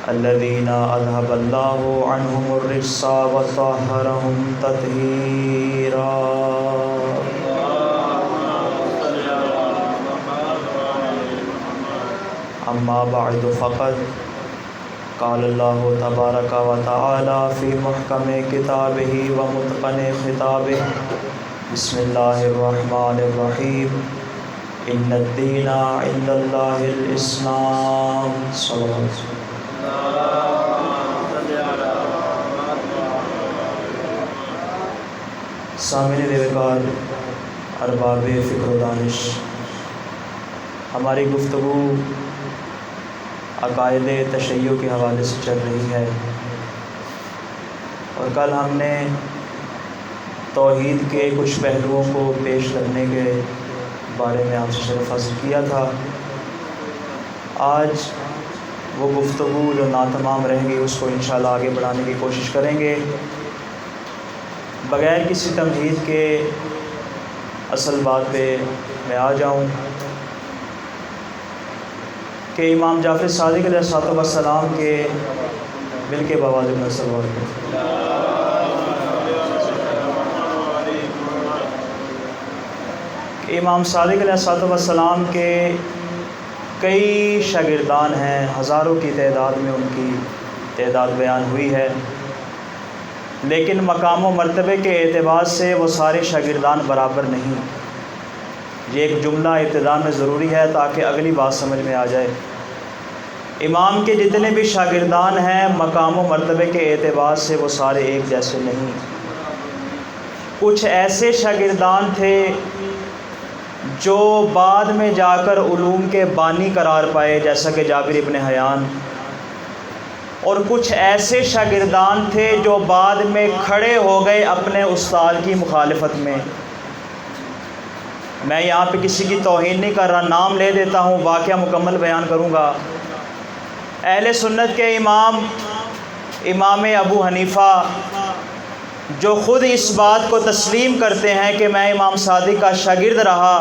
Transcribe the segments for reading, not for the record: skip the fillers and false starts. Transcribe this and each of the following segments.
الذين أذهب الله عنهم الرجس وطهرهم تطهيرا. أما بعد فقد قال الله تبارك وتعالى في محكم كتابه ومتقن خطابه. بسم الله الرحمن الرحيم. إن الدين عند الله الإسلام. صلى الله عليه وسلم. سامعین وقار، ارباب فکر و دانش، ہماری گفتگو عقائد تشیع کے حوالے سے چل رہی ہے، اور کل ہم نے توحید کے کچھ پہلوؤں کو پیش کرنے کے بارے میں آپ سے شرف حاصل کیا تھا. آج وہ گفتگو جو ناتمام رہ گئی اس کو انشاءاللہ آگے بڑھانے کی کوشش کریں گے. بغیر کسی تمہید کے اصل بات پہ میں آ جاؤں کہ امام جعفر صادق علیہ السلام کے مل کے بوازم نسل اور امام صادق علیہ السلام کے کئی شاگردان ہیں، ہزاروں کی تعداد میں ان کی تعداد بیان ہوئی ہے، لیکن مقام و مرتبے کے اعتبار سے وہ سارے شاگردان برابر نہیں. یہ ایک جملہ ابتدا میں ضروری ہے تاکہ اگلی بات سمجھ میں آ جائے. امام کے جتنے بھی شاگردان ہیں مقام و مرتبے کے اعتبار سے وہ سارے ایک جیسے نہیں. کچھ ایسے شاگردان تھے جو بعد میں جا کر علوم کے بانی قرار پائے، جیسا کہ جابر ابن حیان، اور کچھ ایسے شاگردان تھے جو بعد میں کھڑے ہو گئے اپنے استاد کی مخالفت میں. میں یہاں پہ کسی کی توہین نہیں کر رہا، نام لے دیتا ہوں، واقعہ مکمل بیان کروں گا. اہل سنت کے امام ابو حنیفہ جو خود اس بات کو تسلیم کرتے ہیں کہ میں امام صادق کا شاگرد رہا،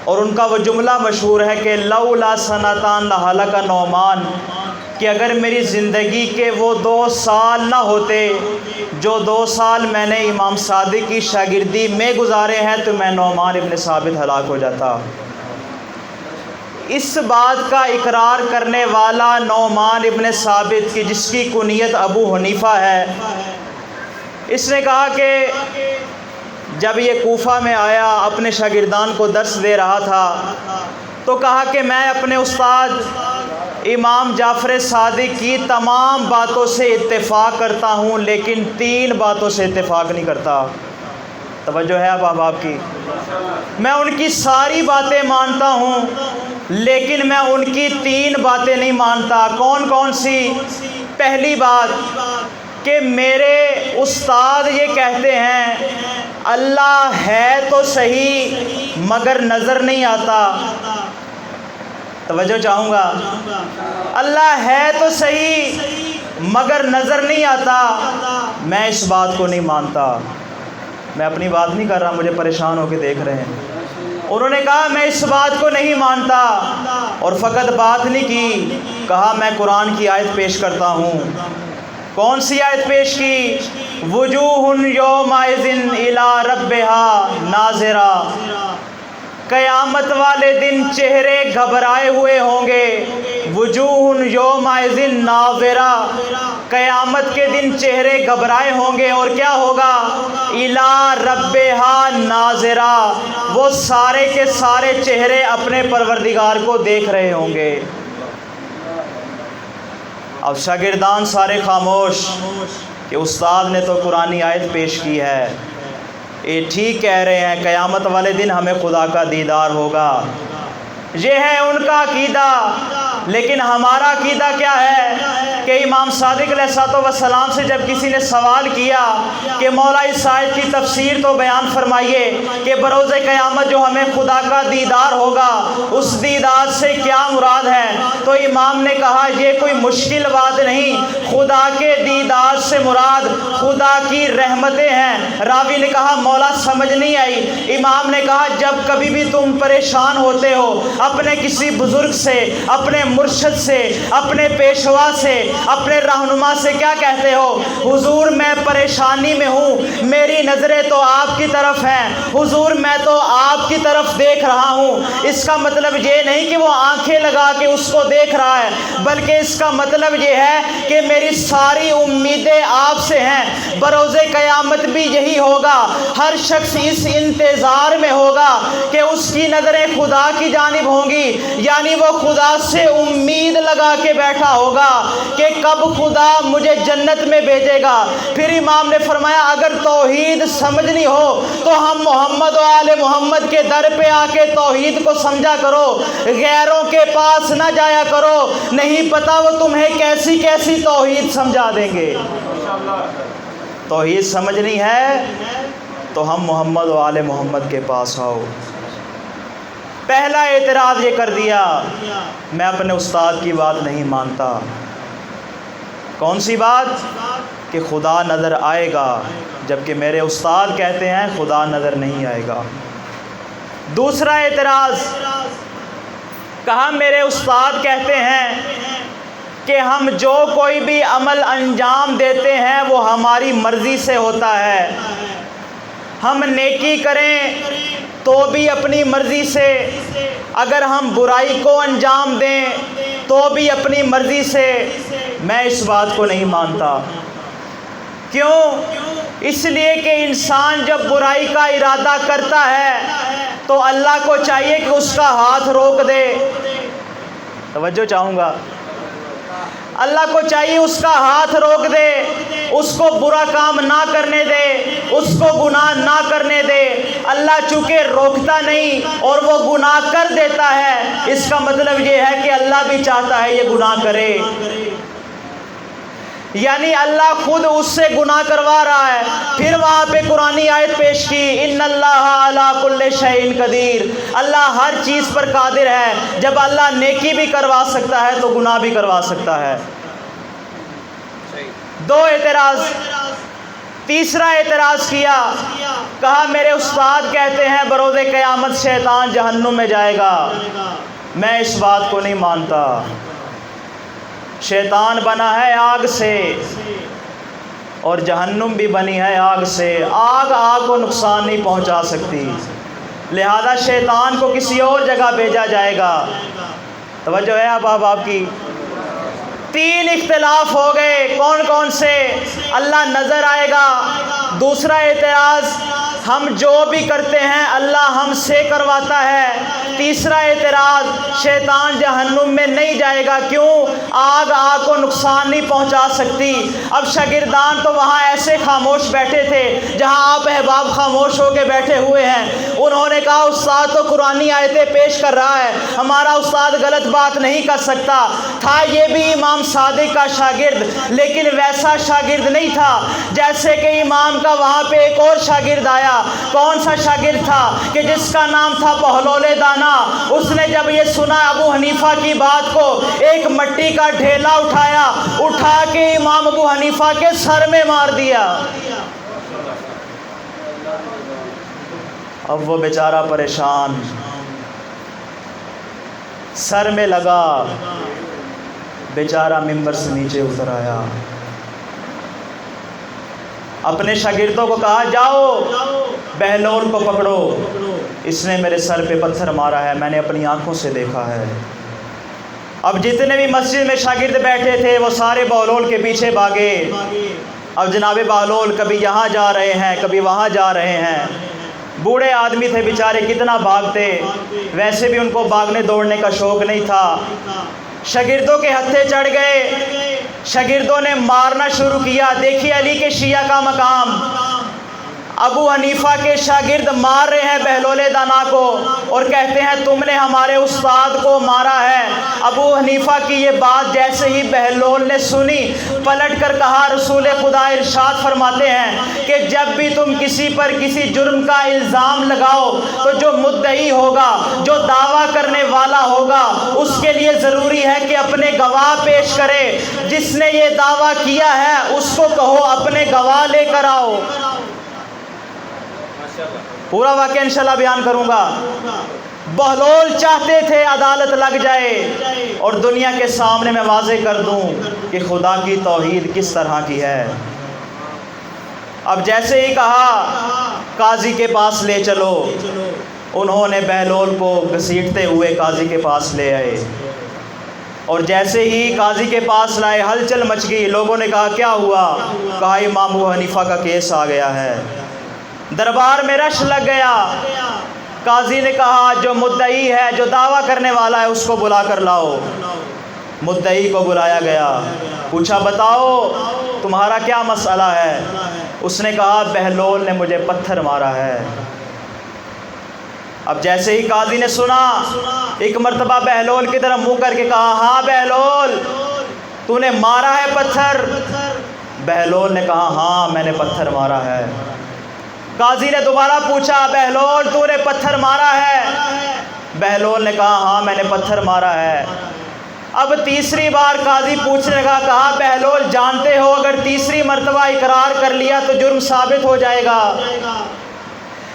اور ان کا وہ جملہ مشہور ہے کہ لولا سنتان لہلک نعمان، کہ اگر میری زندگی کے وہ 2 سال نہ ہوتے جو 2 سال میں نے امام صادق کی شاگردی میں گزارے ہیں تو میں نعمان ابن ثابت ہلاک ہو جاتا. اس بات کا اقرار کرنے والا نعمان ابن ثابت کی جس کی کنیت ابو حنیفہ ہے، اس نے کہا کہ جب یہ کوفہ میں آیا اپنے شاگردان کو درس دے رہا تھا تو کہا کہ میں اپنے استاد امام جعفر صادق کی تمام باتوں سے اتفاق کرتا ہوں لیکن 3 باتوں سے اتفاق نہیں کرتا. توجہ ہے اب احباب کی؟ میں ان کی ساری باتیں مانتا ہوں لیکن میں ان کی 3 باتیں نہیں مانتا. کون کون سی؟ پہلی بات کہ میرے استاد یہ کہتے ہیں اللہ ہے تو صحیح مگر نظر نہیں آتا. توجہ چاہوں گا. اللہ ہے تو صحیح مگر نظر نہیں آتا. میں اس بات کو نہیں مانتا. میں اپنی بات نہیں کر رہا، مجھے پریشان ہو کے دیکھ رہے ہیں. انہوں نے کہا میں اس بات کو نہیں مانتا، اور فقط بات نہیں کی، کہا میں قرآن کی آیت پیش کرتا ہوں. کون سی آیت پیش کی؟ وجوہ یومئذ الی ربہا ناظرہ، قیامت والے دن چہرے گھبرائے ہوئے ہوں گے. وجوہ یومئذ ناظرہ، قیامت کے دن چہرے گھبرائے ہوں گے، اور کیا ہوگا؟ الی ربہا ناظرہ، وہ سارے کے سارے چہرے اپنے پروردگار کو دیکھ رہے ہوں گے. اب شاگردان سارے خاموش کہ استاد نے تو قرآنی آیت پیش کی ہے، یہ ٹھیک کہہ رہے ہیں قیامت والے دن ہمیں خدا کا دیدار ہوگا. یہ ہے ان کا عقیدہ، لیکن ہمارا عقیدہ کیا ہے کہ کہ امام صادق علیہ السلام سے جب کسی نے سوال کیا کہ مولا اس آیت کی تفسیر تو بیان فرمائیے کہ بروز قیامت جو ہمیں خدا کا دیدار ہوگا اس دیدار سے کیا مراد ہے، تو امام نے کہا یہ کوئی مشکل بات نہیں، خدا کے دیدار سے مراد خدا کی رحمتیں ہیں۔ راوی نے کہا مولا سمجھ نہیں آئی۔ امام نے کہا جب کبھی بھی تم پریشان ہوتے ہو اپنے کسی بزرگ سے، اپنے مرشد سے، اپنے پیشوا سے، اپنے رہنما سے کیا کہتے ہو؟ حضور میں پریشانی میں ہوں، میری نظریں تو آپ کی طرف ہیں، حضور میں تو آپ کی طرف دیکھ رہا ہوں۔ اس کا مطلب یہ نہیں کہ وہ آنکھیں لگا کے اس کو دیکھ رہا ہے، بلکہ اس کا مطلب یہ ہے کہ میری ساری امیدیں آپ سے ہیں۔ بروز قیامت بھی یہی ہوگا، ہر شخص اس انتظار میں ہوگا کہ اس کی نظریں خدا کی جانب ہوں گی، یعنی وہ خدا سے امید لگا کے بیٹھا ہوگا کہ کب خدا مجھے جنت میں بھیجے گا۔ پھر امام نے فرمایا اگر توحید سمجھنی ہو تو ہم محمد و آل محمد کے در پہ آ کے توحید کو سمجھا کرو، غیروں کے پاس نہ جایا کرو، نہیں پتا وہ تمہیں کیسی کیسی توحید سمجھا دیں گے۔ توحید سمجھنی ہے تو ہم محمد و آل محمد کے پاس آؤ۔ پہلا اعتراض یہ کر دیا میں اپنے استاد کی بات نہیں مانتا۔ کون سی بات؟ کہ خدا نظر آئے گا، جبکہ میرے استاد کہتے ہیں خدا نظر نہیں آئے گا۔ دوسرا اعتراض، کہا میرے استاد کہتے ہیں کہ ہم جو کوئی بھی عمل انجام دیتے ہیں وہ ہماری مرضی سے ہوتا ہے، ہم نیکی کریں تو بھی اپنی مرضی سے، اگر ہم برائی کو انجام دیں تو بھی اپنی مرضی سے۔ میں اس بات کو نہیں مانتا۔ کیوں؟ اس لیے کہ انسان جب برائی کا ارادہ کرتا ہے تو اللہ کو چاہیے کہ اس کا ہاتھ روک دے۔ توجہ چاہوں گا، اللہ کو چاہیے اس کا ہاتھ روک دے، اس کو برا کام نہ کرنے دے، اس کو گناہ نہ کرنے دے۔ اللہ چونکہ روکتا نہیں اور وہ گناہ کر دیتا ہے، اس کا مطلب یہ ہے کہ اللہ بھی چاہتا ہے یہ گناہ کرے، یعنی اللہ خود اس سے گناہ کروا رہا ہے۔ پھر وہاں پہ قرآنی آیت پیش کی ان اللہ علی کل شیء قدیر، اللہ ہر چیز پر قادر ہے۔ جب اللہ نیکی بھی کروا سکتا ہے تو گناہ بھی کروا سکتا ہے۔ دو اعتراض۔ تیسرا اعتراض کیا، کہا میرے استاد کہتے ہیں بروز قیامت شیطان جہنم میں جائے گا۔ میں اس بات کو نہیں مانتا۔ شیطان بنا ہے آگ سے اور جہنم بھی بنی ہے آگ سے۔ آگ کو نقصان نہیں پہنچا سکتی، لہذا شیطان کو کسی اور جگہ بھیجا جائے گا۔ توجہ ہے اب آپ کی؟ تین اختلاف ہو گئے، کون کون سے؟ اللہ نظر آئے گا، دوسرا اعتراض ہم جو بھی کرتے ہیں اللہ ہم سے کرواتا ہے، تیسرا اعتراض شیطان جہنم میں نہیں جائے گا۔ کیوں؟ آگ کو نقصان نہیں پہنچا سکتی۔ اب شاگردان تو وہاں ایسے خاموش بیٹھے تھے جہاں آپ احباب خاموش ہو کے بیٹھے ہوئے ہیں۔ انہوں نے کہا استاد تو قرآنی آیتیں پیش کر رہا ہے، ہمارا استاد غلط بات نہیں کر سکتا۔ تھا یہ بھی امام صادق کا شاگرد، لیکن ویسا شاگرد نہیں تھا جیسے کہ امام کا وہاں پہ ایک اور شاگرد آیا۔ کون سا شاگرد تھا؟ کہ جس کا نام تھا بہلول دانا۔ اس نے جب یہ سنا ابو حنیفہ کی بات کو، ایک مٹی کا ڈھیلا اٹھا کے امام ابو حنیفہ کے سر میں مار دیا۔ اب وہ بیچارہ پریشان، سر میں لگا، بیچارہ ممبر سے نیچے اتر آیا، اپنے شاگردوں کو کہا جاؤ بہلول کو پکڑو، اس نے میرے سر پہ پتھر مارا ہے، میں نے اپنی آنکھوں سے دیکھا ہے۔ اب جتنے بھی مسجد میں شاگرد بیٹھے تھے وہ سارے بہلول کے پیچھے بھاگے۔ اب جناب بہلول کبھی یہاں جا رہے ہیں کبھی وہاں جا رہے ہیں، بوڑھے آدمی تھے بیچارے، کتنا بھاگتے، ویسے بھی ان کو بھاگنے دوڑنے کا شوق نہیں تھا۔ شاگردوں کے ہتھے چڑھ گئے، شاگردوں نے مارنا شروع کیا۔ دیکھیے علی کے شیعہ کا مقام، ابو حنیفہ کے شاگرد مار رہے ہیں بہلول دانا کو اور کہتے ہیں تم نے ہمارے استاد کو مارا ہے۔ ابو حنیفہ کی یہ بات جیسے ہی بہلول نے سنی، پلٹ کر کہا رسول خدا ارشاد فرماتے ہیں کہ جب بھی تم کسی پر کسی جرم کا الزام لگاؤ تو جو مدعی ہوگا، جو دعویٰ کرنے والا ہوگا، اس کے لیے ضروری ہے کہ اپنے گواہ پیش کرے۔ جس نے یہ دعویٰ کیا ہے اس کو کہو اپنے گواہ لے کر آؤ۔ پورا واقعہ انشاءاللہ بیان کروں گا۔ بہلول چاہتے تھے عدالت لگ جائے اور دنیا کے سامنے میں واضح کر دوں کہ خدا کی توحید کس طرح کی ہے۔ اب جیسے ہی کہا قاضی کے پاس لے چلو، انہوں نے بہلول کو گھسیٹتے ہوئے قاضی کے پاس لے آئے، اور جیسے ہی قاضی کے پاس لائے ہلچل مچ گئی۔ لوگوں نے کہا کیا ہوا؟ کہا امام ابو حنیفہ کا کیس آ گیا ہے۔ دربار میں رش لگ گیا۔ قاضی نے کہا جو مدعی ہے، جو دعویٰ کرنے والا ہے، اس کو بلا کر لاؤ۔ مدعی کو بلایا گیا، پوچھا بتاؤ تمہارا کیا مسئلہ ہے؟ اس نے کہا بہلول نے مجھے پتھر مارا ہے۔ اب جیسے ہی قاضی نے سنا، ایک مرتبہ بہلول کی طرف منہ کر کے کہا ہاں بہلول تو نے مارا ہے پتھر؟ بہلول نے کہا ہاں میں نے پتھر مارا ہے۔ قاضی نے دوبارہ پوچھا بہلول تو نے پتھر مارا ہے؟ بہلول نے کہا ہاں میں نے پتھر مارا ہے۔ اب تیسری بار قاضی پوچھنے لگا، کہا بہلول جانتے ہو اگر تیسری مرتبہ اقرار کر لیا تو جرم ثابت ہو جائے گا؟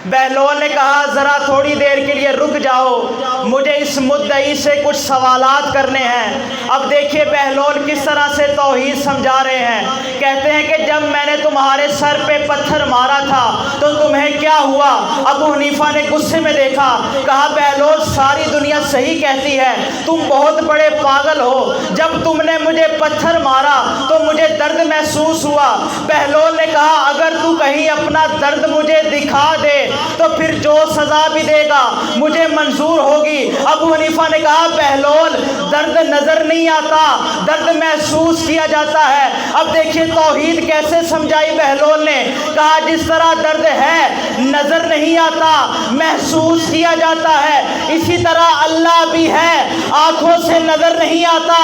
بہلول نے کہا ذرا تھوڑی دیر کے لیے رک جاؤ، مجھے اس مدعی سے کچھ سوالات کرنے ہیں۔ اب دیکھیے بہلول کس طرح سے توحید سمجھا رہے ہیں۔ کہتے ہیں کہ جب میں نے تمہارے سر پہ پتھر مارا تھا تو تمہیں کیا ہوا؟ ابو حنیفہ نے غصے میں دیکھا، کہا بہلول ساری دنیا صحیح کہتی ہے، تم بہت بڑے پاگل ہو۔ جب تم نے مجھے پتھر مارا تو مجھے درد محسوس ہوا۔ بہلول نے کہا اگر تو کہیں اپنا درد مجھے دکھا دے تو پھر جو سزا بھی دے گا مجھے منظور ہوگی۔ ابو حنیفہ نے کہا بہلول درد نظر نہیں آتا، درد محسوس کیا جاتا ہے۔ اب دیکھیے توحید کیسے سمجھائی بہلول نے، کہا جس طرح درد ہے نظر نہیں آتا، محسوس کیا جاتا ہے، اسی طرح اللہ بھی ہے، آنکھوں سے نظر نہیں آتا،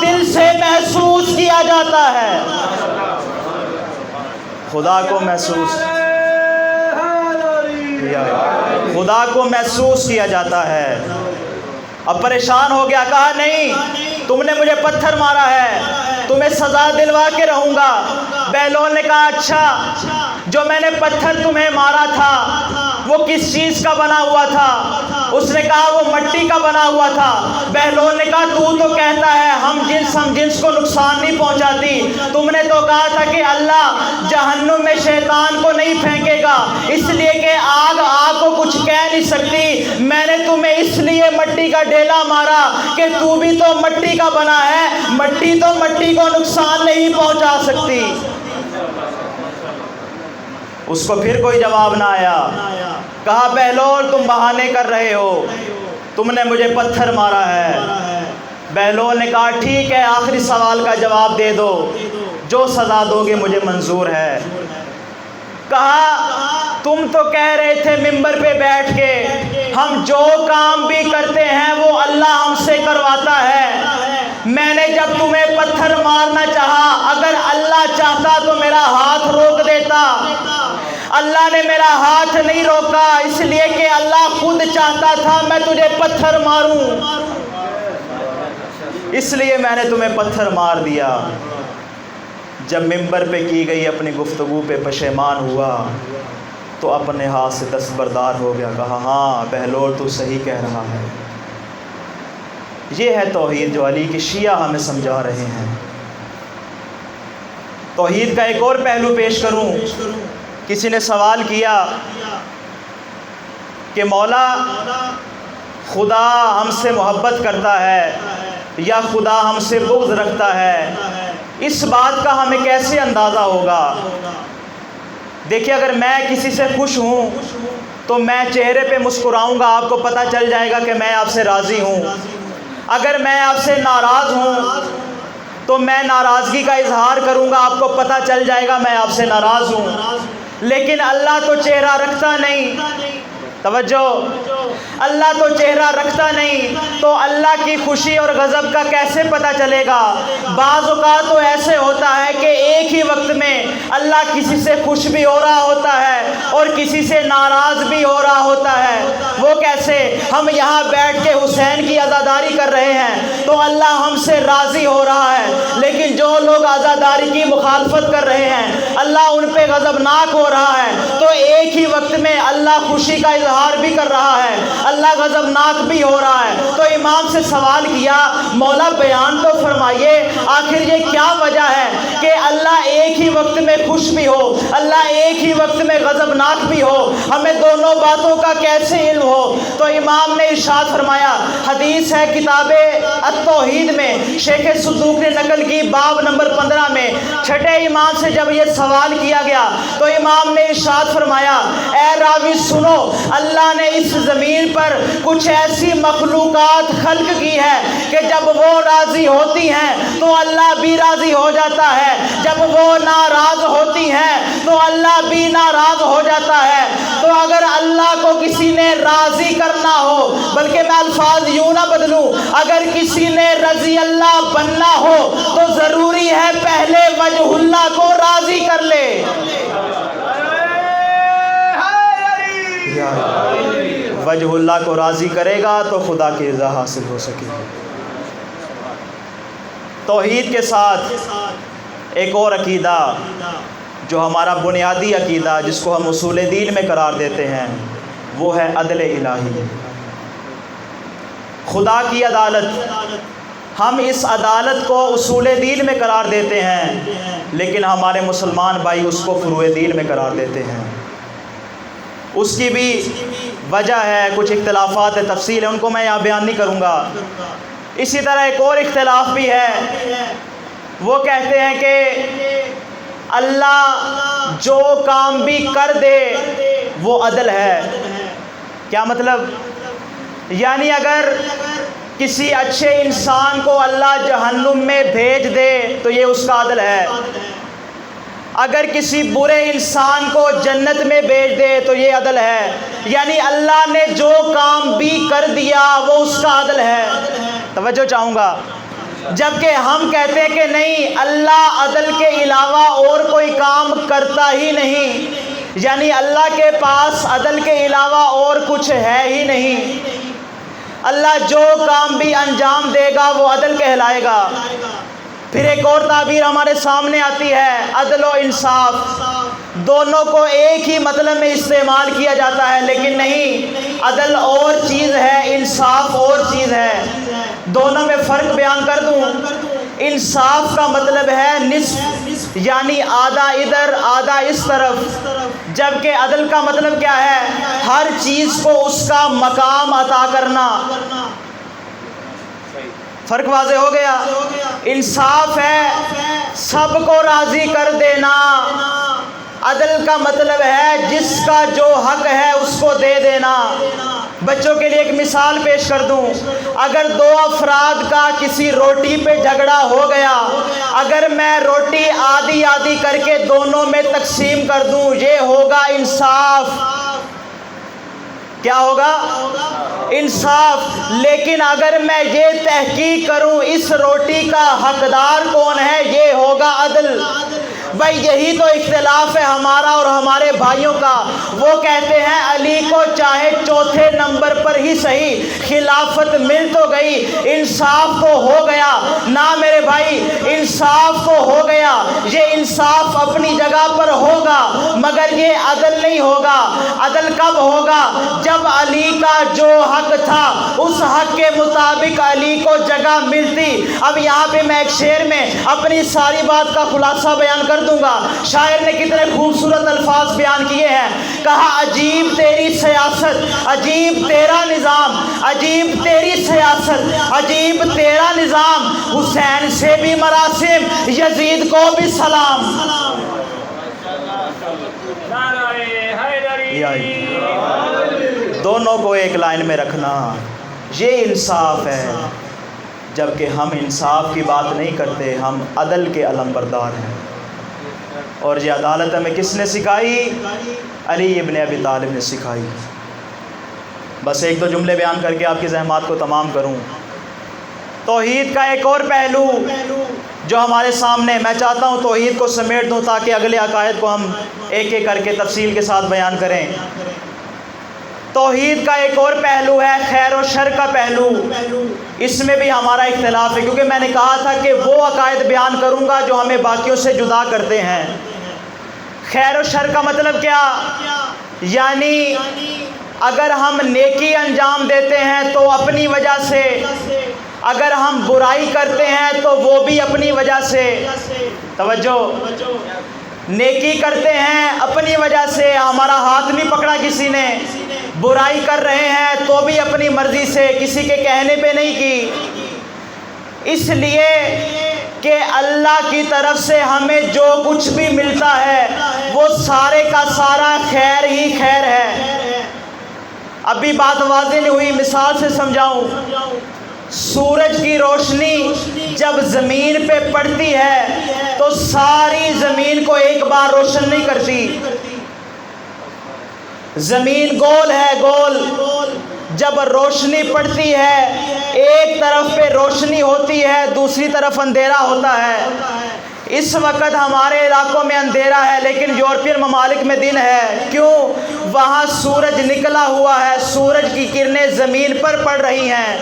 دل سے محسوس کیا جاتا ہے۔ خدا کو محسوس خدا کو محسوس کیا جاتا ہے۔ اب پریشان ہو گیا، کہا نہیں تم نے مجھے پتھر مارا ہے، تمہیں سزا دلوا کے رہوں گا۔ بہلول نے کہا اچھا جو میں نے پتھر تمہیں مارا تھا وہ کس چیز کا بنا ہوا تھا؟ اس نے کہا وہ مٹی کا بنا ہوا تھا۔ بہلول نے کہا تو کہتا ہے ہم جنس کو نقصان نہیں پہنچاتی، تم نے تو کہا تھا کہ اللہ جہنم میں شیطان کو نہیں پھینکے گا، اس لیے کہ آگ کو کچھ کہہ نہیں سکتی۔ میں نے تمہیں اس لیے مٹی کا ڈھیلا مارا کہ تو بھی تو مٹی کا بنا ہے، مٹی تو مٹی کو نقصان نہیں پہنچا سکتی۔ اس کو پھر کوئی جواب نہ آیا۔ کہا بہلول تم بہانے کر رہے ہو، تم نے مجھے پتھر مارا ہے۔ بہلول نے کہا ٹھیک ہے آخری سوال کا جواب دے دو، جو سزا دو گے مجھے منظور ہے۔ کہا تم تو کہہ رہے تھے ممبر پہ بیٹھ کے ہم جو کام بھی کرتے ہیں وہ اللہ ہم سے کرواتا ہے۔ میں نے جب تمہیں پتھر مارنا چاہا، اگر اللہ چاہتا تو میرا ہاتھ روک دیتا، اللہ نے میرا ہاتھ نہیں روکا، اس لیے کہ اللہ خود چاہتا تھا میں تجھے پتھر ماروں، اس لیے میں نے تمہیں پتھر مار دیا۔ جب ممبر پہ کی گئی اپنی گفتگو پہ پشیمان ہوا تو اپنے ہاتھ سے دستبردار ہو گیا، کہا ہاں بہلول تو صحیح کہہ رہا ہے۔ یہ ہے توحید جو علی کے شیعہ ہمیں سمجھا رہے ہیں۔ توحید کا ایک اور پہلو پیش کروں۔ کسی نے سوال کیا کہ مولا خدا ہم سے محبت کرتا ہے یا خدا ہم سے بغض رکھتا ہے، اس بات کا ہمیں کیسے اندازہ ہوگا؟ دیکھیے اگر میں کسی سے خوش ہوں تو میں چہرے پہ مسکراؤں گا، آپ کو پتہ چل جائے گا کہ میں آپ سے راضی ہوں۔ اگر میں آپ سے ناراض ہوں تو میں ناراضگی کا اظہار کروں گا، آپ کو پتہ چل جائے گا میں آپ سے ناراض ہوں۔ لیکن اللہ تو چہرہ رکھتا نہیں. توجہ، اللہ تو چہرہ رکھتا نہیں، تو اللہ کی خوشی اور غضب کا کیسے پتہ چلے گا؟ بعض اوقات تو ایسے ہوتا ہے کہ ایک ہی وقت میں اللہ کسی سے خوش بھی ہو رہا ہوتا ہے اور کسی سے ناراض بھی ہو رہا ہوتا ہے. وہ کیسے؟ ہم یہاں بیٹھ کے حسین کی عزاداری کر رہے ہیں تو اللہ ہم سے راضی ہو رہا ہے، لیکن جو لوگ عزاداری کی مخالفت کر رہے ہیں اللہ ان پہ غضبناک ہو رہا ہے. تو ایک ہی وقت میں اللہ خوشی کا اظہار بھی کر رہا ہے، اللہ غضبناک بھی ہو رہا ہے. تو امام سے سوال کیا، مولا بیان تو فرمائیے آخر یہ کیا وجہ ہے کہ اللہ ایک ہی وقت میں خوش بھی ہو، اللہ ایک ہی وقت میں غضبناک بھی ہو، ہمیں دونوں باتوں کا کیسے علم ہو؟ تو امام نے ارشاد فرمایا، حدیث ہے کتاب التوحید میں شیخ صدوق نے نقل کی باب نمبر 15 میں. چھٹے امام سے جب یہ سوال کیا گیا تو امام نے ارشاد فرمایا، اے راوی سنو، اللہ نے اس زمین پر کچھ ایسی مخلوقات خلق کی ہے کہ جب وہ راضی ہوتی ہیں تو اللہ بھی راضی ہو جاتا ہے، جب وہ ناراض ہوتی ہیں تو اللہ بھی ناراض ہو جاتا ہے. تو اگر اللہ کو کسی نے راضی کرنا ہو، بلکہ میں الفاظ یوں نہ بدلوں، اگر کسی نے رضی اللہ بننا ہو تو ضروری ہے پہلے وجہ اللہ کو راضی کر لے. وجہ اللہ کو راضی کرے گا تو خدا کی رضا حاصل ہو سکے گی. توحید کے ساتھ ایک اور عقیدہ جو ہمارا بنیادی عقیدہ جس کو ہم اصول دین میں قرار دیتے ہیں وہ ہے عدل الہی، خدا کی عدالت. ہم اس عدالت کو اصول دین میں قرار دیتے ہیں، لیکن ہمارے مسلمان بھائی اس کو فروع دین میں قرار دیتے ہیں. اس کی بھی وجہ ہے، کچھ اختلافات تفصیل ہیں، ان کو میں یہاں بیان نہیں کروں گا. اسی طرح ایک اور اختلاف بھی ہے، وہ کہتے ہیں کہ اللہ جو کام بھی کر دے وہ عدل ہے. کیا مطلب؟ یعنی اگر کسی اچھے انسان کو اللہ جہنم میں بھیج دے تو یہ اس کا عدل ہے، اگر کسی برے انسان کو جنت میں بھیج دے تو یہ عدل ہے. یعنی اللہ نے جو کام بھی کر دیا وہ اس کا عدل ہے. توجہ چاہوں گا. جبکہ ہم کہتے ہیں کہ نہیں، اللہ عدل کے علاوہ اور کوئی کام کرتا ہی نہیں، یعنی اللہ کے پاس عدل کے علاوہ اور کچھ ہے ہی نہیں. اللہ جو کام بھی انجام دے گا وہ عدل کہلائے گا. پھر ایک اور تعبیر ہمارے سامنے آتی ہے، عدل و انصاف. دونوں کو ایک ہی مطلب میں استعمال کیا جاتا ہے، لیکن نہیں، عدل اور چیز ہے، انصاف اور چیز ہے. دونوں میں فرق بیان کر دوں. انصاف کا مطلب ہے نصف، یعنی آدھا ادھر آدھا اس طرف، جبکہ عدل کا مطلب کیا ہے؟ ہر چیز کو اس کا مقام عطا کرنا. فرق واضح ہو گیا. انصاف ہے سب کو راضی کر دینا، عدل کا مطلب ہے جس کا جو حق ہے اس کو دے دینا. بچوں کے لیے ایک مثال پیش کر دوں. اگر دو افراد کا کسی روٹی پہ جھگڑا ہو گیا، اگر میں روٹی آدھی آدھی کر کے دونوں میں تقسیم کر دوں، یہ ہوگا انصاف. کیا ہوگا؟ انصاف. لیکن اگر میں یہ تحقیق کروں اس روٹی کا حقدار کون ہے، یہ ہوگا عدل. بھائی یہی تو اختلاف ہے ہمارا اور ہمارے بھائیوں کا. وہ کہتے ہیں علی کو چاہے چوتھے نمبر پر ہی صحیح خلافت مل تو گئی، انصاف تو ہو گیا. نہ میرے بھائی، انصاف تو ہو گیا، یہ انصاف اپنی جگہ پر ہوگا، مگر یہ عدل نہیں ہوگا. عدل کب ہوگا؟ جب علی کا جو حق تھا اس حق کے مطابق علی کو جگہ ملتی. اب یہاں پہ میں ایک شعر میں اپنی ساری بات کا خلاصہ بیان کر دوں گا. شاعر نے کتنے خوبصورت الفاظ بیان کیے ہیں. کہا عجیب تیری سیاست، عجیب تیرا نظام، عجیب تیری سیاست، عجیب تیرا نظام، حسین سے بھی مراسم، یزید کو بھی سلام. دونوں کو ایک لائن میں رکھنا، یہ انصاف ہے. جبکہ ہم انصاف کی بات نہیں کرتے، ہم عدل کے علم بردار ہیں. اور یہ عدالت ہمیں کس نے سکھائی؟ علی ابن ابی طالب نے سکھائی۔ بس ایک دو جملے بیان کر کے آپ کی زحمات کو تمام کروں۔ توحید کا ایک اور پہلو جو ہمارے سامنے، میں چاہتا ہوں توحید کو سمیٹ دوں تاکہ اگلے عقائد کو ہم ایک ایک کر کے تفصیل کے ساتھ بیان کریں۔ توحید کا ایک اور پہلو ہے خیر و شر کا پہلو۔ اس میں بھی ہمارا اختلاف ہے، کیونکہ میں نے کہا تھا کہ وہ عقائد بیان کروں گا جو ہمیں باقیوں سے جدا کرتے ہیں۔ خیر و شر کا مطلب کیا؟ یعنی اگر ہم نیکی انجام دیتے ہیں تو اپنی وجہ سے، اگر ہم برائی کرتے ہیں تو وہ بھی اپنی وجہ سے۔ توجہ، نیکی کرتے ہیں اپنی وجہ سے، ہمارا ہاتھ نہیں پکڑا کسی نے، برائی کر رہے ہیں تو بھی اپنی مرضی سے، کسی کے کہنے پہ نہیں کی، اس لیے کہ اللہ کی طرف سے ہمیں جو کچھ بھی ملتا ہے وہ سارے کا سارا خیر ہی خیر ہے۔ ابھی بات واضح نہیں ہوئی، مثال سے سمجھاؤں۔ سورج کی روشنی جب زمین پہ پڑتی ہے تو ساری زمین کو ایک بار روشن نہیں کرتی۔ زمین گول ہے، گول، جب روشنی پڑتی ہے ایک طرف پہ روشنی ہوتی ہے، دوسری طرف اندھیرا ہوتا ہے۔ اس وقت ہمارے علاقوں میں اندھیرا ہے لیکن یورپین ممالک میں دن ہے۔ کیوں؟ وہاں سورج نکلا ہوا ہے، سورج کی کرنیں زمین پر پڑ رہی ہیں۔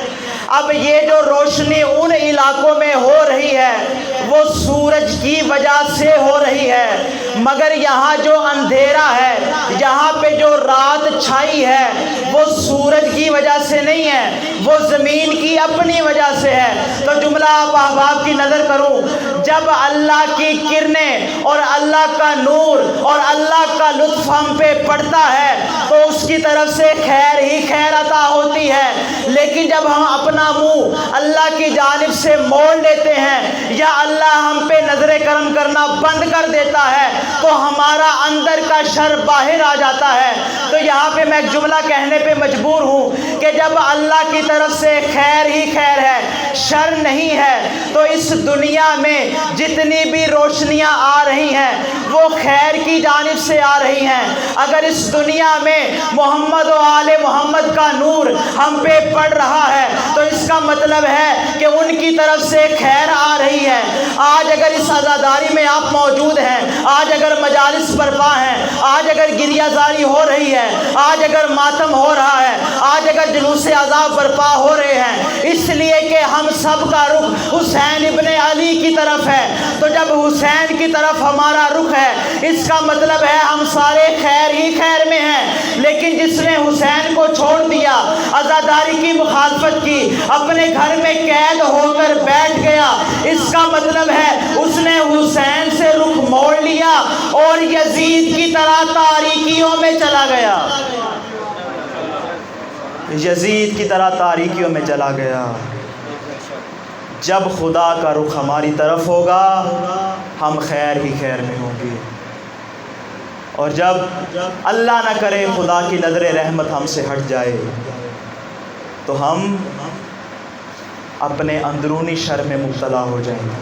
اب یہ جو روشنی ان علاقوں میں ہو رہی ہے وہ سورج کی وجہ سے ہو رہی ہے، مگر یہاں جو اندھیرا ہے، یہاں پہ جو رات چھائی ہے وہ سورج کی وجہ سے نہیں ہے، وہ زمین کی اپنی وجہ سے ہے۔ تو جملہ آپ احباب کی نظر کروں، جب اللہ کی کرنیں اور اللہ کا نور اور اللہ کا لطف ہم پہ پڑتا ہے تو اس کی طرف سے خیر ہی خیر عطا ہوتی ہے، لیکن جب ہم اپنا منہ اللہ کی جانب سے موڑ لیتے ہیں یا اللہ ہم پہ نظر کرم کرنا بند کر دیتا ہے تو ہمارا اندر کا شر باہر آ جاتا ہے۔ تو یہاں پہ میں ایک جملہ کہنے پہ مجبور ہوں کہ جب اللہ کی طرف سے خیر ہی خیر ہے، شر نہیں ہے، تو اس دنیا میں جتنی بھی روشنیاں آ رہی ہیں وہ خیر کی جانب سے آ رہی ہیں۔ اگر اس دنیا میں محمد و آل محمد کا نور ہم پہ پڑ رہا ہے تو اس کا مطلب ہے کہ ان کی طرف سے خیر آ رہی ہے۔ آج اگر اس عزاداری میں آپ موجود ہیں، آج اگر مجالس برپا ہیں، آج اگر گریہ زاری ہو رہی ہے، آج اگر ماتم ہو رہا ہے، آج اگر جلوس عذاب برپا ہو رہے ہیں، اس لیے کہ ہم سب کا رخ حسین ابن علی کی طرف ہے۔ تو جب حسین کی طرف ہمارا رخ ہے اس کا مطلب ہے ہم سارے خیر ہی خیر میں ہیں۔ لیکن جس نے حسین کو چھوڑ دیا، عزاداری کی مخالفت کی، اپنے گھر میں قید ہو کر بیٹھ گیا، اس کا مطلب ہے اس نے حسین سے رخ موڑ لیا اور یزید کی طرح تاریکیوں میں چلا گیا، یزید کی طرح تاریکیوں میں چلا گیا۔ جب خدا کا رخ ہماری طرف ہوگا ہم خیر ہی خیر میں ہوں گے، اور جب اللہ نہ کرے خدا کی نظر رحمت ہم سے ہٹ جائے تو ہم اپنے اندرونی شر میں مبتلا ہو جائیں گے۔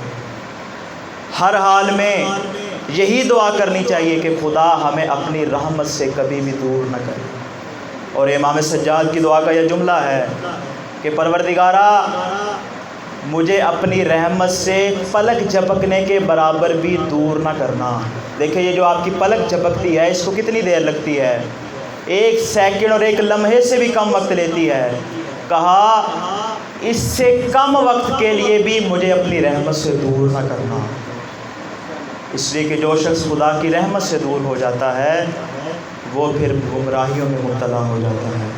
ہر حال میں یہی دعا کرنی چاہیے کہ خدا ہمیں اپنی رحمت سے کبھی بھی دور نہ کرے۔ اور امام سجاد کی دعا کا یہ جملہ ہے کہ پروردگارا مجھے اپنی رحمت سے پلک جھپکنے کے برابر بھی دور نہ کرنا۔ دیکھیں یہ جو آپ کی پلک جھپکتی ہے اس کو کتنی دیر لگتی ہے؟ 1 سیکنڈ اور 1 لمحے سے بھی کم وقت لیتی ہے۔ کہا اس سے کم وقت کے لیے بھی مجھے اپنی رحمت سے دور نہ کرنا، اس لیے کہ جو شخص خدا کی رحمت سے دور ہو جاتا ہے وہ پھر گمراہیوں میں مبتلا ہو جاتا ہے۔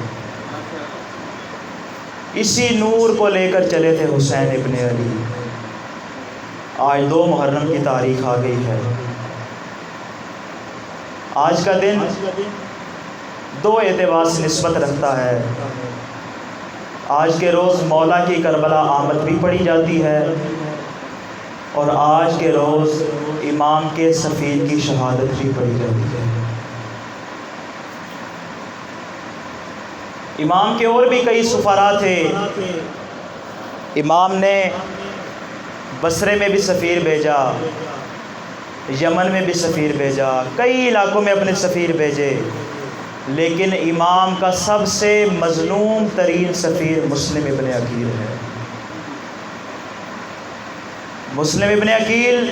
اسی نور کو لے کر چلے تھے حسین ابن علی۔ آج 2 محرم کی تاریخ آ گئی ہے۔ آج کا دن 2 اعتبار سے نسبت رکھتا ہے۔ آج کے روز مولا کی کربلا آمد بھی پڑھی جاتی ہے، اور آج کے روز امام کے سفیر کی شہادت بھی پڑھی جاتی ہے۔ امام کے اور بھی کئی سفراء تھے۔ امام نے بصرے میں بھی سفیر بھیجا، یمن میں بھی سفیر بھیجا، کئی علاقوں میں اپنے سفیر بھیجے، لیکن امام کا سب سے مظلوم ترین سفیر مسلم ابن عقیل ہے۔ مسلم ابن عقیل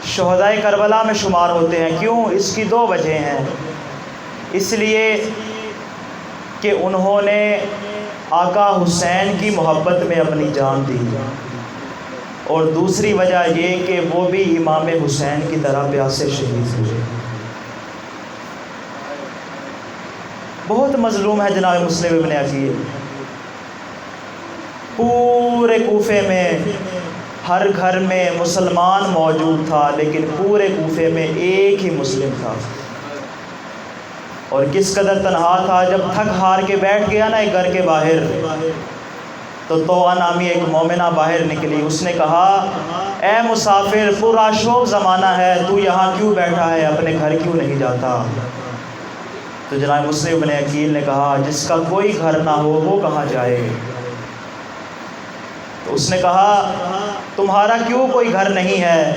شہدائے کربلا میں شمار ہوتے ہیں۔ کیوں؟ اس کی دو وجہ ہیں۔ اس لیے کہ انہوں نے آقا حسین کی محبت میں اپنی جان دی، اور دوسری وجہ یہ کہ وہ بھی امام حسین کی طرح پیاسے شہید ہوئے۔ بہت مظلوم ہے جناب مسلم ابن عقیل۔ پورے کوفے میں ہر گھر میں مسلمان موجود تھا، لیکن پورے کوفے میں ایک ہی مسلم تھا، اور کس قدر تنہا تھا، جب تھک ہار کے بیٹھ گیا نا ایک گھر کے باہر، تو طوعہ نامی ایک مومنہ باہر نکلی۔ اس نے کہا، اے مسافر، پورا شوق زمانہ ہے، تو یہاں کیوں بیٹھا ہے، اپنے گھر کیوں نہیں جاتا؟ تو جناب مسلم ابن عقیل نے کہا، جس کا کوئی گھر نہ ہو وہ کہاں جائے؟ تو اس نے کہا، تمہارا کیوں کوئی گھر نہیں ہے؟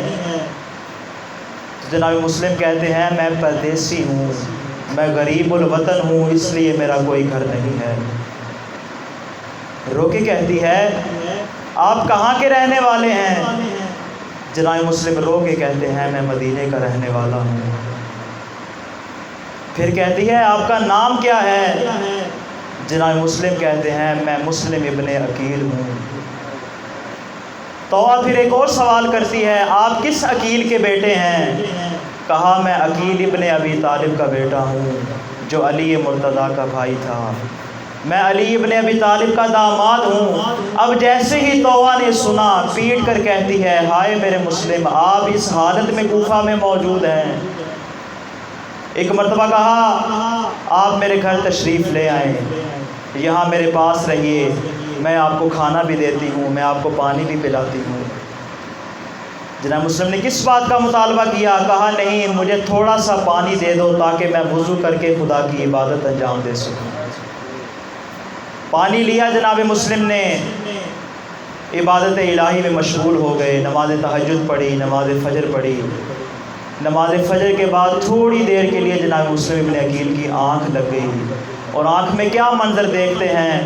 تو جناب مسلم کہتے ہیں، میں پردیسی ہوں، میں غریب الوطن ہوں، اس لیے میرا کوئی گھر نہیں ہے۔ رو کے کہتی ہے، آپ کہاں کے رہنے والے ہیں؟ جناب مسلم رو کے کہتے ہیں، میں مدینے کا رہنے والا ہوں۔ پھر کہتی ہے، آپ کا نام کیا ہے؟ جناب مسلم کہتے ہیں، میں مسلم ابن عقیل ہوں۔ طوعہ پھر ایک اور سوال کرتی ہے، آپ کس عقیل کے بیٹے ہیں؟ کہا، میں عقیل ابن ابی طالب کا بیٹا ہوں، جو علی مرتضیٰ کا بھائی تھا، میں علی ابن ابی طالب کا داماد ہوں۔ اب جیسے ہی طوعہ نے سنا، پیٹ کر کہتی ہے، ہائے میرے مسلم، آپ اس حالت میں کوفہ میں موجود ہیں۔ ایک مرتبہ کہا، آپ میرے گھر تشریف لے آئیں، یہاں میرے پاس رہیے، میں آپ کو کھانا بھی دیتی ہوں، میں آپ کو پانی بھی پلاتی ہوں۔ جناب مسلم نے کس بات کا مطالبہ کیا؟ کہا، نہیں، مجھے تھوڑا سا پانی دے دو تاکہ میں وضو کر کے خدا کی عبادت انجام دے سکوں۔ پانی لیا جناب مسلم نے، عبادت الہی میں مشغول ہو گئے، نماز تہجد پڑھی، نماز فجر پڑھی۔ نماز فجر کے بعد تھوڑی دیر کے لیے جناب مسلم ابن عقیل کی آنکھ لگ گئی، اور آنکھ میں کیا منظر دیکھتے ہیں؟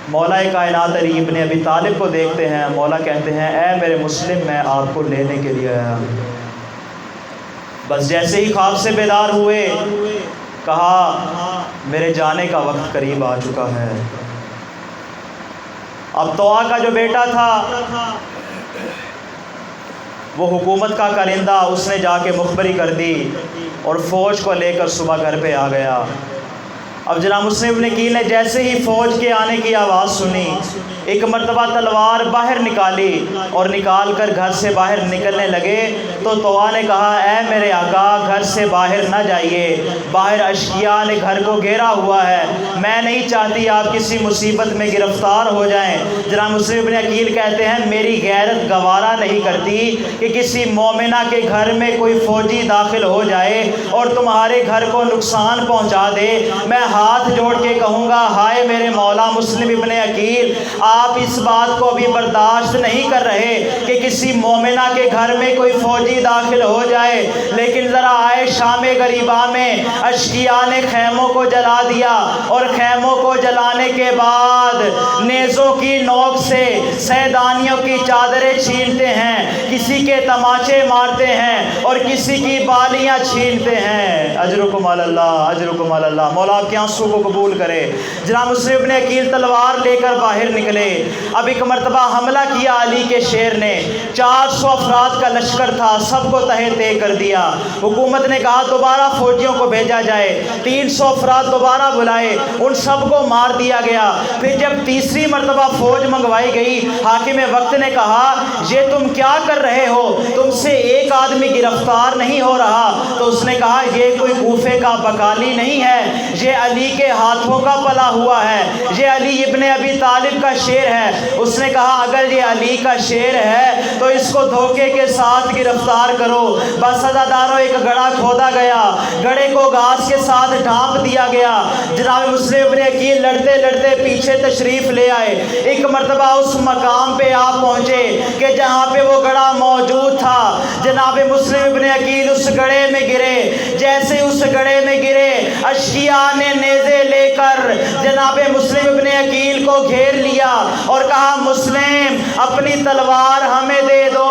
مولا کائنات علی ابن ابی طالب کو دیکھتے ہیں۔ مولا کہتے ہیں، اے میرے مسلم، میں آپ کو لینے کے لیے آیا۔ بس جیسے ہی خواب سے بیدار ہوئے، کہا، میرے جانے کا وقت قریب آ چکا ہے۔ اب طوعہ کا جو بیٹا تھا وہ حکومت کا کرندہ، اس نے جا کے مخبری کر دی اور فوج کو لے کر صبح گھر پہ آ گیا۔ اب جناب مسلم ابن عقیل نے جیسے ہی فوج کے آنے کی آواز سنی، ایک مرتبہ تلوار باہر نکالی اور نکال کر گھر سے باہر نکلنے لگے، تو طوعہ نے کہا، اے میرے آقا، گھر سے باہر نہ جائیے، باہر اشقیاء نے گھر کو گھیرا ہوا ہے، میں نہیں چاہتی آپ کسی مصیبت میں گرفتار ہو جائیں۔ جناب مسلم ابن عقیل کہتے ہیں، میری غیرت گوارا نہیں کرتی کہ کسی مومنہ کے گھر میں کوئی فوجی داخل ہو جائے اور تمہارے گھر کو نقصان پہنچا دے۔ میں ہاتھ جوڑ کے کہوں گا، ہائے میرے مولا مسلم ابن عقیل، آپ اس بات کو بھی برداشت نہیں کر رہے کہ کسی مومنہ کے گھر میں کوئی فوجی داخل ہو جائے، لیکن ذرا آئے شام غریبہ میں اشقیاء نے خیموں کو جلا دیا، اور خیموں کو جلانے کے بعد نیزوں کی نوک سے سیدانیوں کی چادریں چھینتے ہیں، کسی کے تماچے مارتے ہیں اور کسی کی بالیاں چھینتے ہیں۔ اجرکم علی اللہ، اجرکم علی اللہ، مولا آپ کے آنسو کو قبول کرے۔ جناب مسلم ابن عقیل تلوار لے کر باہر نکلے۔ اب ایک مرتبہ حملہ کیا علی کے شیر نے، 400 افراد کا لشکر تھا، سب کو تہہ تے کر دیا۔ حکومت نے کہا دوبارہ فوجیوں کو بھیجا جائے، 300 افراد دوبارہ بلائے، ان سب کو مار دیا گیا۔ پھر جب تیسری مرتبہ فوج منگوائی گئی، حاکم وقت نے کہا، یہ تم کیا کر رہے ہو؟ تم سے ایک آدمی گرفتار نہیں ہو رہا۔ تو اس نے کہا، یہ کوئی کوفے کا بکالی نہیں ہے، یہ علی علی کے ہاتھوں کا پلا ہوا ہے، یہ علی ابن ابی طالب کا شعر ہے۔ اس نے کہا اگر یہ علی کا شعر ہے تو اس کو دھوکے کے ساتھ گرفتار کرو۔ بس عزادارو ایک گڑھا کھودا گیا، گڑھے کو گھاس کے ساتھ ڈھانپ دیا گیا۔ جناب مسلم ابن عقیل لڑتے لڑتے پیچھے تشریف لے آئے، ایک مرتبہ اس مقام پہ آپ پہنچے کہ جہاں پہ وہ گڑھا موجود تھا۔ جناب مسلم ابن عقیل اس گڑھے میں گرے، جیسے اس گڑھے میں گرے اشقیاء نے نیزے لے کر جناب مسلم ابن عقیل کو گھیر لیا اور کہا مسلم اپنی تلوار ہمیں دے دو،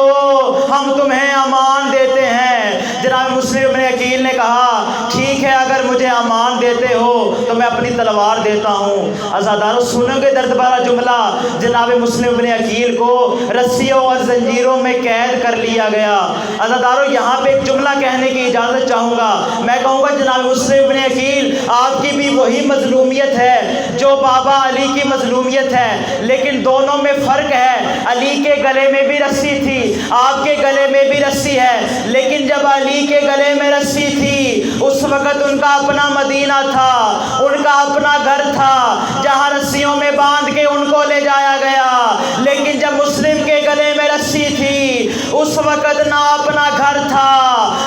ہم تمہیں امان دیتے ہیں۔ جناب مسلم ابن عقیل نے کہا ٹھیک ہے، اگر مجھے امان دیتے ہو تو میں اپنی تلوار دیتا ہوں۔ عزادارو سنو گے درد بھرا جملہ، جناب مسلم ابن عقیل کو رسیوں اور زنجیروں میں قید کر لیا گیا۔ عزادارو یہاں پہ ایک جملہ کہنے کی اجازت چاہوں گا، میں کہوں گا جناب مسلم ابن عقیل آپ کی بھی وہی مظلومیت ہے جو بابا علی کی مظلومیت ہے، لیکن دونوں میں فرق ہے۔ علی کے گلے میں بھی رسی تھی، آپ کے گلے میں بھی رسی ہے، لیکن جب علی کے گلے میں رسی تھی اس وقت ان کا اپنا مدینہ تھا، ان کا اپنا گھر تھا جہاں رسیوں میں باندھ کے ان کو لے جایا گیا۔ لیکن جب مسلم کے گلے میں رسی تھی اس وقت نہ اپنا گھر تھا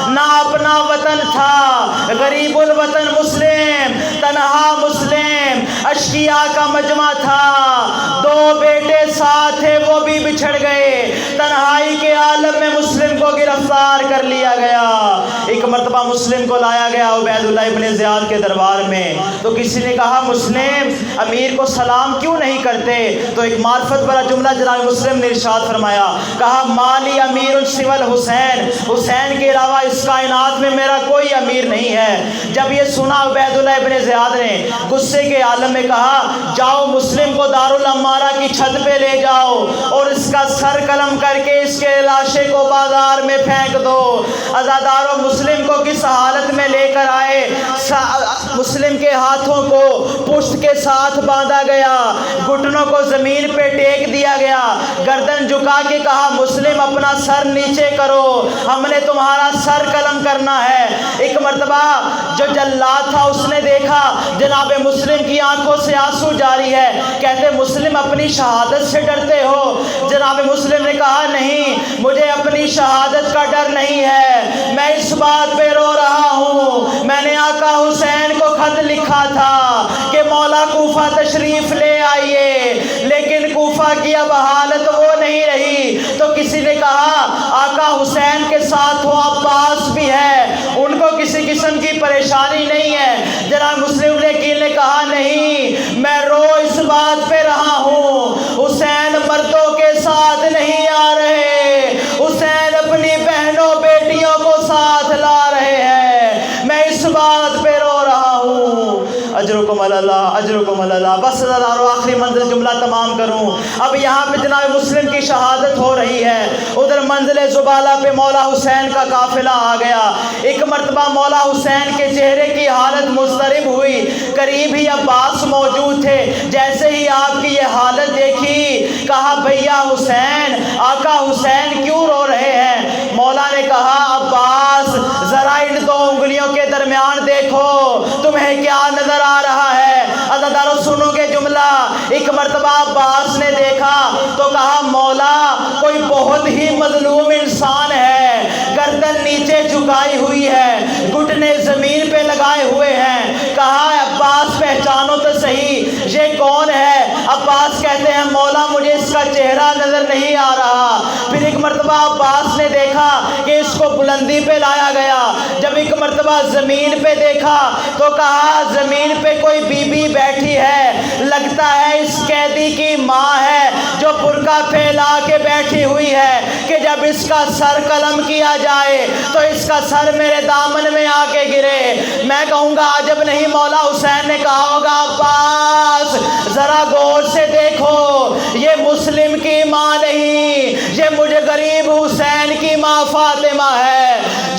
نہ اپنا وطن تھا، غریب الوطن مسلم، تنہا مسلم، اشقیاء کا مجمع تھا، دو بیٹے ساتھ تھے وہ بھی بچھڑ گئے، تنہائی کے عالم میں مسلم کو گرفتار کر لیا گیا۔ ایک مرتبہ مسلم کو لایا گیا عبید اللہ ابن زیاد کے دربار میں، تو کسی نے کہا مسلم امیر کو سلام کیوں نہیں کرتے؟ تو ایک معرفت والا جملہ جناب مسلم نے ارشاد فرمایا، کہا مالی امیر سوى الحسین، حسین کے علاوہ اس کائنات میں میرا کوئی امیر نہیں ہے۔ جب یہ سنا عبید اللہ ابن زیاد نے غصے کے عالم میں کہا جاؤ مسلم کو دارالعمارہ کی چھت پہ لے جاؤ اور اس کا سر قلم کر کے اس کے لاشے کو بازار میں پھینک دو۔ عزادارو مسلم کو کس حالت میں لے کر آئے؟ مسلم کے ہاتھوں کو پشت کے ساتھ باندھا گیا، گھٹنوں کو زمین پہ ٹیک دیا گیا، گردن جھکا کے کہا مسلم اپنا سر نیچے کرو، ہم نے تمہارا سر قلم کرنا ہے۔ ایک مرتبہ جو جلاد تھا اس نے دیکھا جناب مسلم کی آنکھوں سے آنسو جاری ہے، کہتے مسلم اپنی شہادت سے ڈرتے ہو؟ جناب مسلم نے کہا نہیں، مجھے اپنی شہادت کا ڈر نہیں ہے، میں اس بات پہ رو رہا ہوں میں نے آقا حسین کو خط لکھا تھا کہ مولا کوفہ تشریف لے آئیے، لیکن کوفہ کی اب حالت وہ نہیں رہی۔ تو کسی نے کہا آقا حسین کے ساتھ وہ عباس بھی ہے، ان کو کسی قسم کی پریشانی نہیں ہے؟ جناب مسلم نے کہا نہیں، میں رو اس بات پہ رہا ہوں حسین مردوں کے ساتھ نہیں آ رہے، حسین اپنی بہنوں بیٹیوں کو ساتھ لا رہے ہیں، میں اس بات پہ رو رہا ہوں۔ اجرکم اللہ اجرکم اللہ۔ بس عزادارو آخری منزل جملہ تمام کروں، اب یہاں پہ جناب مسلم کی شہادت ہو رہی ہے، ادھر منزل زبالہ پہ مولا حسین کا قافلہ آ گیا۔ ایک مرتبہ مولا حسین کے چہرے کی حالت مضطرب ہوئی، قریب ہی عباس موجود تھے، جیسے ہی آپ کی یہ حالت دیکھی کہا بھیا حسین، آقا حسین کیوں رو رہے ہیں؟ مولا نے کہا عباس ذرا ان دو انگلیوں کے درمیان دیکھو تمہیں کیا نظر آ رہا ہے؟ عزادارو سنو گے جملہ، ایک مرتبہ عباس نے دیکھا تو کہا مولا کوئی بہت ہی مظلوم انسان ہے، گردن نیچے جھکائی ہوئی ہے، گھٹنے زمین پہ لگائے ہوئے ہیں۔ کہا عباس پہچانو تو صحیح یہ کون ہے؟ عباس کہتے ہیں مولا مجھے اس کا چہرہ نظر نہیں آ رہا۔ پھر ایک مرتبہ عباس نے دیکھا کہ اس کو بلندی پہ لایا گیا، جب ایک مرتبہ زمین پہ دیکھا تو کہا زمین پہ کوئی بی بی بیٹھی ہے، لگتا ہے اس قیدی کی ماں ہے جو برقع پھیلا کے بیٹھی ہوئی ہے کہ جب اس کا سر قلم کیا جائے تو اس کا سر میرے دامن میں آ کے گرے۔ میں کہوں گا عجب نہیں مولا حسین نے کہا ہوگا عباس ذرا غور سے دیکھو یہ مسلم کی ماں نہیں، یہ مجھے غریب حسین کی ماں فاطمہ ہے